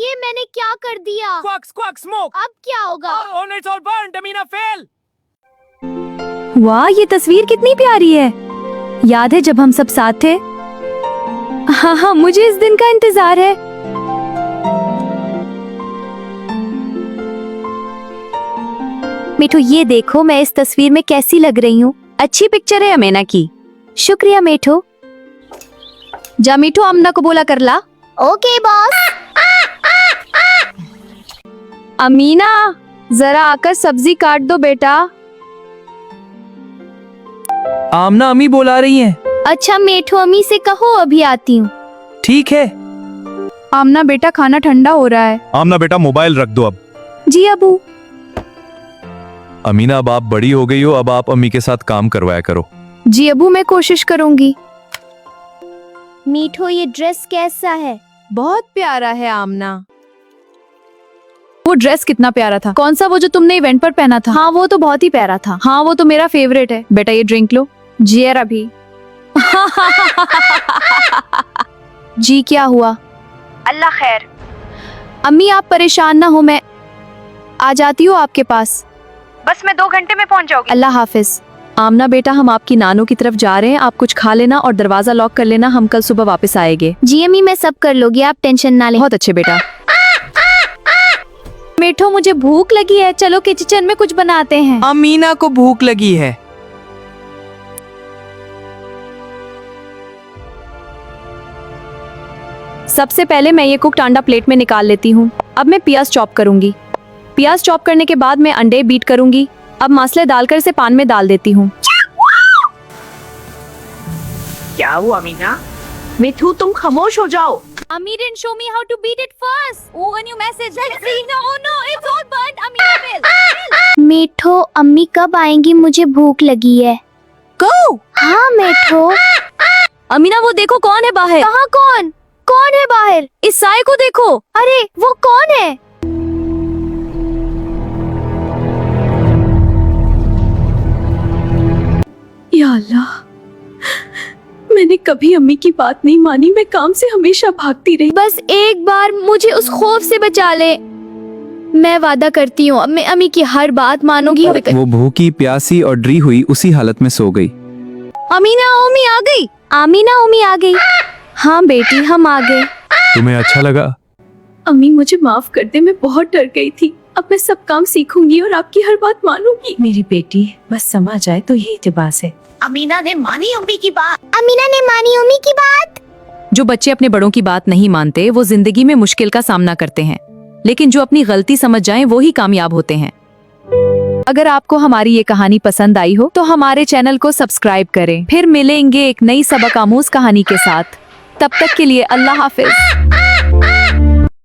ये मैंने क्या कर दिया? Squawk, squawk, smoke. अब क्या होगा? Oh, it's all burnt. Amina, fail. वाह, ये तस्वीर कितनी प्यारी है। याद है जब हम सब साथ थे? हाँ हाँ, मुझे इस दिन का इंतजार है। मिठू, ये देखो मैं इस तस्वीर में कैसी लग रही हूँ। अच्छी पिक्चर है अमीना की। शुक्रिया मिठू। जा मिठू, अमीना को बोला कर ला। Okay boss. अमीना, जरा आकर सब्जी काट दो बेटा। आमना अम्मी बुला रही हैं। अच्छा मेठू, अम्मी से कहो अभी आती हूँ। ठीक है। आमना बेटा, खाना ठंडा हो रहा है। आमना बेटा, मोबाइल रख दो अब। जी अबू। अमीना, अब आप बड़ी हो गई हो, अब आप अम्मी के साथ काम करवाया करो। जी अबू, मैं कोशिश करूंगी। मीठो, ये ड्रेस कैसा है? बहुत प्यारा है आमना। वो ड्रेस कितना प्यारा था। कौन सा? वो जो तुमने इवेंट पर पहना था। हाँ, वो तो बहुत ही प्यारा था। हाँ, वो तो मेरा फेवरेट है। बेटा ये ड्रिंक लो। जी यार अभी। जी क्या हुआ? अल्लाह खैर। अम्मी आप परेशान ना हो, मैं आ जाती हूँ आपके पास। बस मैं 2 घंटे में पहुँच जाऊंगी। अल्लाह हाफिज। आमना बेटा, हम आपकी नानू की तरफ जा रहे हैं। आप कुछ खा लेना और दरवाजा लॉक कर लेना। हम कल सुबह वापस आएंगे। जी अम्मी, मैं सब कर लूंगी, आप टेंशन ना लें। बहुत अच्छे बेटा। मिठो, मुझे भूख लगी है, चलो किचन में कुछ बनाते हैं। अमीना को भूख लगी है। सबसे पहले मैं ये कुक्ड अंडा प्लेट में निकाल लेती हूँ। अब मैं प्याज चॉप करूंगी। प्याज चॉप करने के बाद मैं अंडे बीट करूंगी। अब मसाले डालकर इसे पान में डाल देती हूँ। क्या हुआ अमीना? मिठू, तुम खामोश हो जाओ। Ami didn't show me how to beat it first. Oh, a new message. Let's see. No, oh no, it's all burnt. Amina will. मीठो, अम्मी कब आएंगी? मुझे भूख लगी है। Go. हाँ मीठो। अमीना, वो देखो कौन है बाहर। कहाँ? कौन कौन है बाहर? इस साए को देखो। अरे वो कौन है? या अल्लाह, मैंने कभी अम्मी की बात नहीं मानी। मैं काम से हमेशा भागती रही। बस एक बार मुझे उस खौफ से बचा ले। मैं वादा करती हूँ, मैं अम्मी की हर बात मानूंगी। वो भूखी, प्यासी और डरी हुई उसी हालत में सो गई। अमीना ओमी आ गई। आमीना उम्मी आ गई। हाँ बेटी, हम आ गए। तुम्हें अच्छा लगा? अम्मी मुझे माफ कर दे, मैं बहुत डर गई थी। अब मैं सब काम सीखूंगी और आपकी हर बात मानूंगी। मेरी बेटी, बस समा जाए तो यही इतिबास है। अमीना ने मानी अम्मी की बात। अमीना ने मानी उम्मी की बात। जो बच्चे अपने बड़ों की बात नहीं मानते, वो जिंदगी में मुश्किल का सामना करते हैं, लेकिन जो अपनी गलती समझ जाएं, वो ही कामयाब होते हैं। अगर आपको हमारी ये कहानी पसंद आई हो तो हमारे चैनल को सब्सक्राइब करें। फिर मिलेंगे एक नई सबक आमूज कहानी के साथ। तब तक के लिए अल्लाह हाफिज।